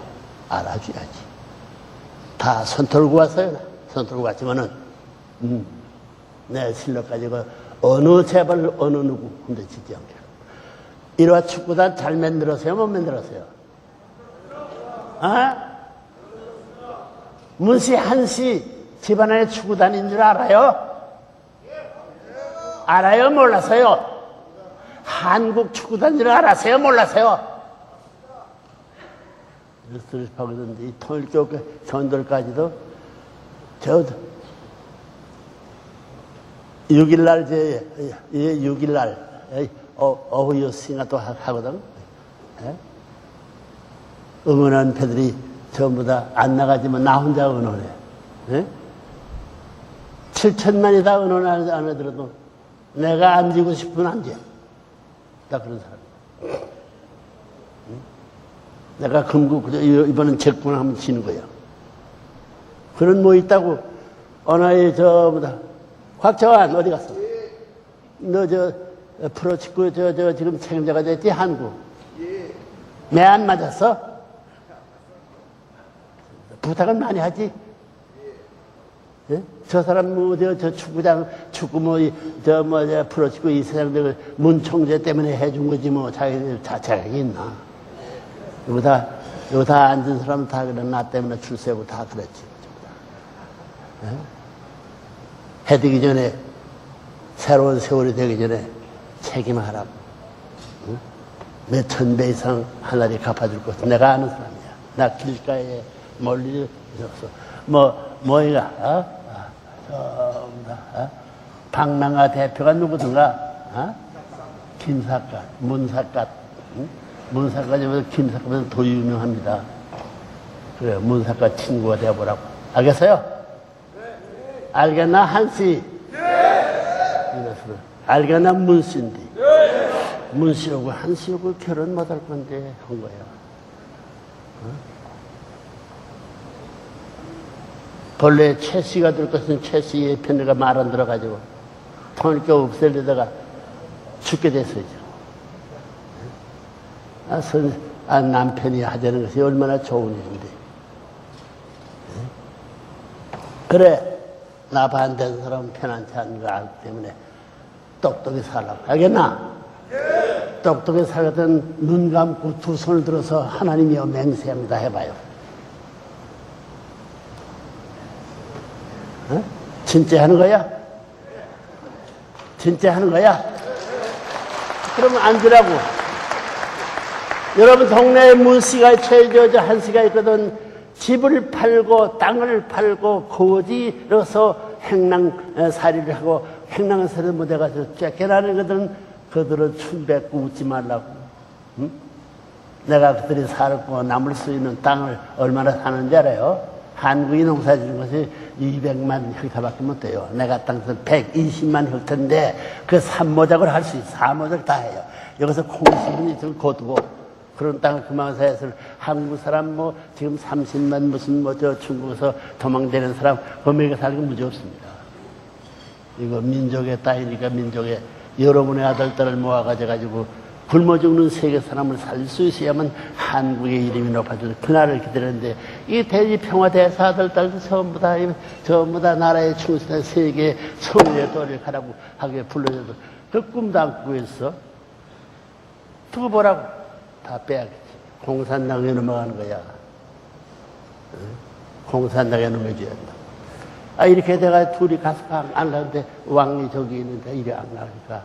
알아줘야지. 다 손 털고 왔어요. 손 털고 왔지만은 내 실력 가지고 어느 재벌 어느 누구 흔들치지 않게. 이러한 축구단 잘 만들었어요? 못 만들었어요? 문씨 한씨 집안에 축구단인 줄 알아요? 알아요? 몰라서요? 한국 축구단인 줄 알았어요? 몰라서요? 뉴스를 이 통일교 전들까지도 저 6일날 6일날 오후 6시가 또 하거든. 응원한 패들이 전부 다 안 나가지만 나 혼자 응원해. 7천만이 다 응원 안 하더라도 내가 안 지고 싶으면 안 돼. 나 그런 사람. 내가 금국 이번엔 적군을 한번 치는 거야. 그런 뭐 있다고. 어나의 저보다 곽정환 어디 갔어? 너 저 프로축구 저 지금 책임자가 됐지 한국. 매 안 맞았어? 부탁은 많이 하지. 예? 저 사람 저 축구장 축구 저 프로축구 이 세상들 문총재 때문에 해준 거지 뭐 자기들 자체가 있나? 여기 다 앉은 사람 다 그래 나 때문에 줄 세고 다 그랬지. 예? 해 되기 전에 새로운 세월이 되기 전에 책임하라고. 응? 몇천 배 이상 하나님 갚아줄 것. 내가 아는 사람이야. 나 길가에 멀리 있었어. 뭐이가 박랑아 대표가 누구든가? 김삿갓, 문삿갓. 응? 문삿갓이면서 김삿갓은 더 유명합니다. 그래, 문삿갓 친구가 되어보라고. 알겠어요? 알겠나, 한씨? 알겠나, 문씨인데. 문씨하고 한씨하고 결혼 못 할 건데, 한 거예요. 본래 최씨가 될 것은 최씨의 편애가 말 안 들어가지고, 통일교 없애려다가 죽게 됐어요. 남편이 하자는 것이 얼마나 좋은 일인데. 그래, 나 반대하는 사람은 편안치 않은 거 알기 때문에 똑똑히 살라고. 알겠나? 똑똑히 살거든 눈 감고 두 손을 들어서 하나님이여 맹세합니다 해봐요. 진짜 하는 거야? 진짜 하는 거야? 그러면 앉으라고. 여러분 동네에 문씨가 최저저 한씨가 있거든. 집을 팔고 땅을 팔고 거지로서 행랑살이를 하고 행랑살이를 못해가지고 쫓겨나는 것들은 그들은 춤뱉고 웃지 말라고. 응? 내가 그들이 살고 남을 수 있는 땅을 얼마나 사는지 알아요? 한국이 농사 지는 것이 200만 헥타밖에 못 돼요. 내가 땅에서 120만 헥타인데 그 3모작을 할 수 있어. 4모작 다 해요. 여기서 콩수분이 있으면 거두고 그런 땅을 그만해서 해서 한국 사람 지금 30만 무슨 저 중국에서 도망다니는 사람 거기에 살기 무지 없습니다. 이거 민족의 땅이니까 민족의 여러분의 아들, 딸을 모아가지고 굶어 죽는 세계 사람을 살릴 수 있어야만 한국의 이름이 높아져서 그날을 기다리는데 이 대지 평화대사 아들, 딸도 전부 다 나라에 충실한 세계의 성리의 도리를 가라고 하게 불러줘도 그 꿈도 안 꾸고 있어. 두고 보라고. 다 빼야겠지. 공산당에 넘어가는 거야. 공산당에 넘어져야 한다. 이렇게 내가 둘이 가서 안 가는데 왕이 저기 있는데 이리 안 가니까.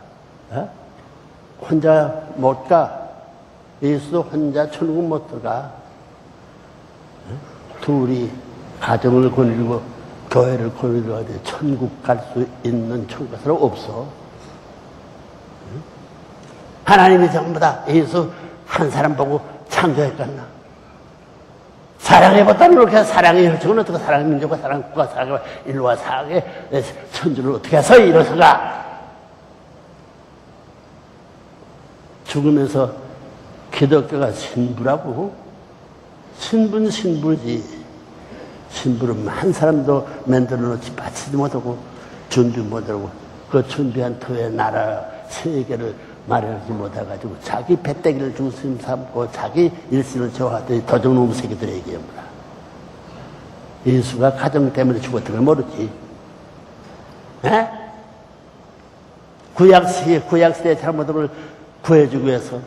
혼자 못 가. 예수도 혼자 천국 못 들어가. 둘이 가정을 거느리고 교회를 거느리고 천국 갈 수 있는 천국 사람 없어. 하나님이 전부 다 예수 한 사람 보고 창조했겠나? 사랑해봤다는 그렇게 사랑의 혈통은 어떻게 사랑의 민족과 사랑의 국가 사랑의 인류와 사랑의 천주를 어떻게 해서 이뤄서가? 죽으면서 기독교가 신부라고? 신부지. 신부는 한 사람도 만들어 놓지 받지도 못하고 준비 못하고 그 준비한 터에 나라 세계를 마련하지 못해가지고 자기 배때기를 중심 삼고 자기 일신을 저하더니 도적놈 새끼들 얘기합니다. 예수가 가정 때문에 죽었던 걸 모르지. 에? 구약시대의 잘못을 구해주기 위해서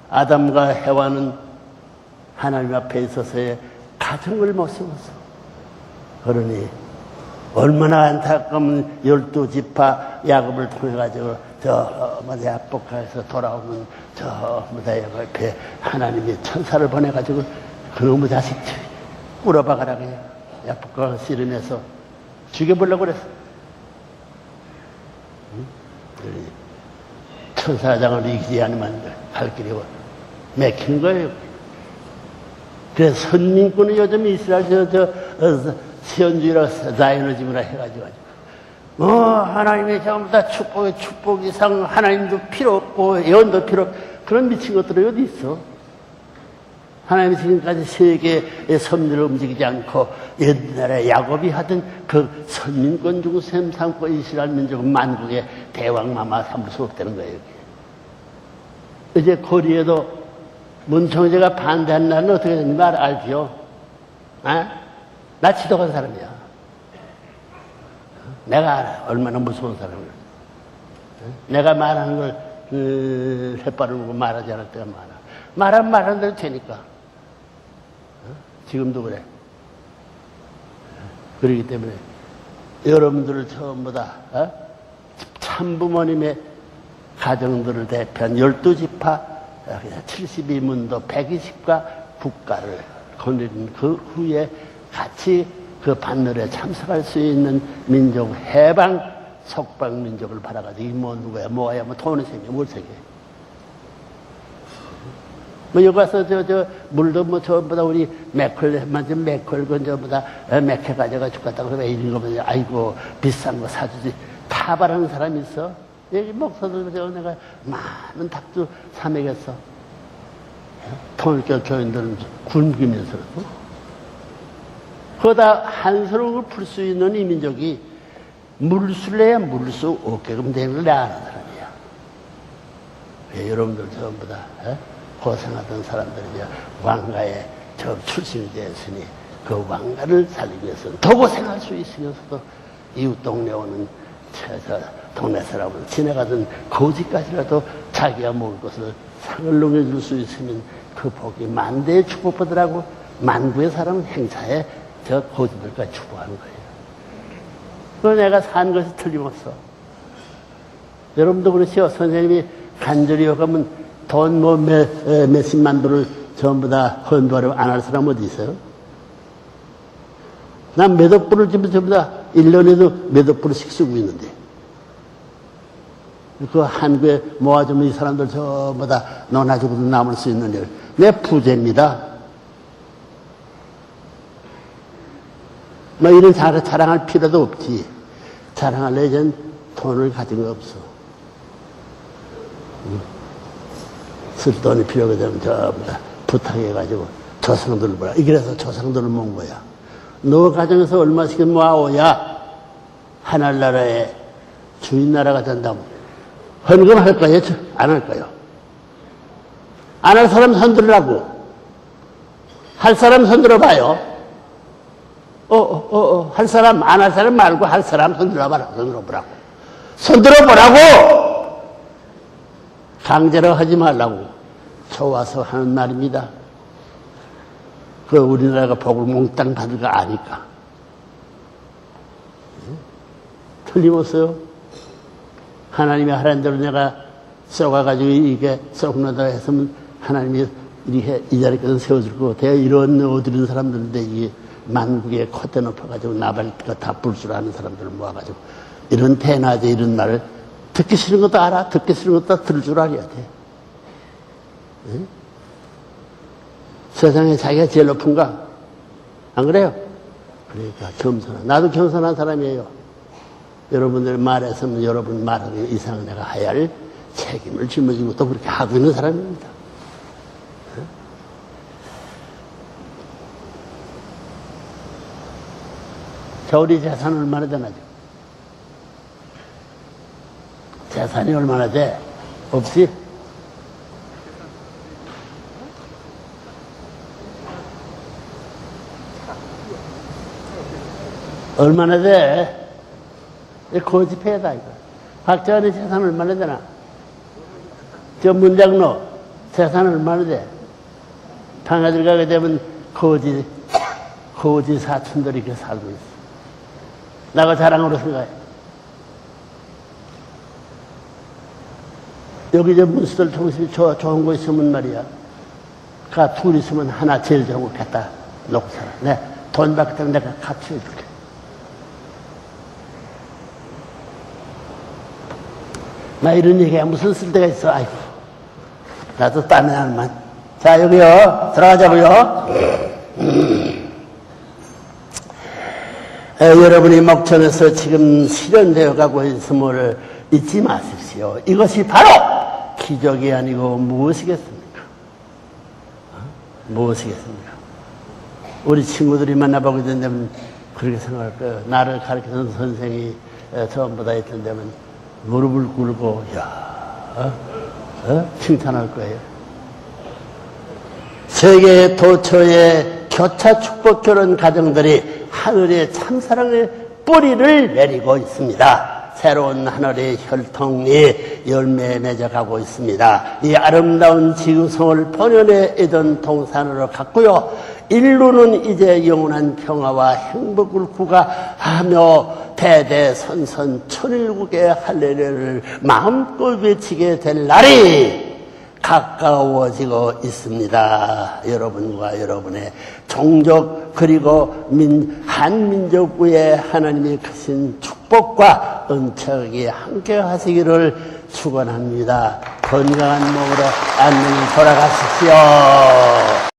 아담과 해와는 하나님 앞에 있어서의 가정을 못 세웠어. 그러니 얼마나 안타까운 12지파 야곱을 통해가지고 야복강에서 돌아오는 옆에 하나님이 천사를 보내가지고 그놈의 자식 꿇어박아라 그냥 야복강을 씨름해서 죽여보려고 그랬어. 천사장을 이기지 않으면 갈 길이 막힌 거예요. 그래서 선민권은 요즘 이스라엘 시온주의라 자이너즘이라 해가지고 하나님의 전부 다 축복 이상 하나님도 필요 없고 예언도 필요 없고 그런 미친 것들이 어디 있어? 하나님이 지금까지 세계의 섭리를 움직이지 않고 옛날에 야곱이 하던 그 선민권 주고 셈 삼고 이스라엘 민족은 만국의 대왕마마 삼을 수 없다는 거예요. 이제 거리에도 문청재가 반대한 날은 어떻게 되는지 알죠? 나 지독한 사람이야. 내가 알아. 얼마나 무서운 사람이야. 내가 말하는 걸 햇발을 보고 말하지 않을 때가 많아. 말하는 대로 되니까. 지금도 그래. 그렇기 때문에 여러분들을 전부 다 참부모님의 가정들을 대표한 12지파 72문도 120가 국가를 거느린 그 후에 같이 그 반열에 참석할 수 있는 민족, 해방, 석방 민족을 바라가지고, 뭐, 누구야, 뭐야, 뭐, 돈을 생겨, 뭘 생겨. 뭐, 여기 와서, 물도 뭐, 전부 다 우리 맥컬건 전부 다 맥해 가져가지고 갔다 그러면 이런 거 보면, 아이고, 비싼 거 사주지. 타발하는 사람이 있어. 여기 목사들, 내가 많은 닭도 사먹였어. 통일교 교인들은 굶기면서도. 그러다 한스러움을 풀 수 있는 이 민족이 물술래야 물 수 없게끔 되는 걸 내가 아는 사람이야. 왜 여러분들 전부 다 고생하던 사람들이 왕가에 출신이 되었으니 그 왕가를 살리기 위해서는 더 고생할 수 있으면서도 이웃 동네 오는 동네 사람을 지나가던 거지까지라도 자기가 먹을 것을 상을 넘겨줄 수 있으면 그 복이 만대의 축복받으라고 만구의 사람은 행사에 거지들까지 축복하는 거예요. 그래서 내가 산 것이 틀림없어. 여러분도 그렇죠? 선생님이 간절히 요가면 돈 몇십만 불을 전부 다 헌도하려고 안 할 사람 어디 있어요? 난 몇억 불을 지금 전부 다 1년에도 몇억 불씩 쓰고 있는데. 그 한국에 모아주면 이 사람들 전부 다 논아주고도 남을 수 있는 일. 내 부재입니다. 뭐 이런 자랑할 필요도 없지. 자랑할 이젠 돈을 가진 거 없어. 쓸 돈이 필요가 되면 전부 다 부탁해가지고 조상들을 보라. 이래서 조상들을 모은 거야. 너 가정에서 얼마씩 모아오야 하늘나라의 주인나라가 된다고. 헌금할 거예요? 안 할 거예요? 안 할 사람 손들으라고. 할 사람 손들어봐요. 할 사람, 안 할 사람 말고 할 사람 손들어보라고. 손들어보라고! 강제로 하지 말라고. 좋아서 하는 말입니다. 그 우리나라가 복을 몽땅 받을 거 아니까. 틀림없어요. 하나님이 하라는 대로 내가 썩어가지고 이게 썩는다 했으면 하나님이 이 자리까지 세워줄 거 같아요. 이런 어두운 사람들인데 이게 만국에 콧대 높여가지고 나발가 다 불수를 하는 사람들을 모아가지고 이런 대낮에 이런 말을 듣기 싫은 것도 알아. 듣기 싫은 것도 들을 줄 알아야 돼. 응? 세상에 자기가 제일 높은가? 안 그래요? 그러니까 겸손한. 나도 겸손한 사람이에요. 여러분들 말했으면 여러분 말하는 이상 내가 해야 할 책임을 짊어지고 또 그렇게 하고 있는 사람입니다. 응? 자, 우리 재산 얼마나 되나죠? 재산이 얼마나 돼? 없지? 얼마나 돼? 고집해다, 이거. 박정희 재산 얼마나 되나? 저 문장로 재산 얼마나 돼? 방아들 가게 되면 거지 사촌들이 이렇게 살고 있어. 나가 자랑으로 생각해. 여기 저 문수들 통신이 좋은 거 있으면 말이야. 둘 있으면 하나 제일 좋은 거 갖다 놓고 살아. 네, 돈 받겠다면 내가 같이 해줄게. 나 이런 얘기가 무슨 쓸데가 있어. 아이고. 나도 땀이 나는만. 자, 여기요. 들어가자고요. 여러분이 목전에서 지금 실현되어 가고 있음을 잊지 마십시오. 이것이 바로 기적이 아니고 무엇이겠습니까? 무엇이겠습니까? 우리 친구들이 만나보게 된다면 그렇게 생각할 거예요. 나를 가르치는 선생이 전부 다 있던 데면 무릎을 꿇고 칭찬할 거예요. 세계 도처의 교차 축복 결혼 가정들이 하늘의 참사랑의 뿌리를 내리고 있습니다. 새로운 하늘의 혈통이 열매 맺어가고 있습니다. 이 아름다운 지구성을 본연의 에덴 동산으로 갔고요. 인류는 이제 영원한 평화와 행복을 구가하며 대대선선 천일국의 할례를 마음껏 외치게 될 날이 가까워지고 있습니다. 여러분과 여러분의 종족 그리고 한민족 위에 하나님의 크신 축복과 은총이 함께 하시기를 축원합니다. 건강한 몸으로 안녕히 돌아가십시오.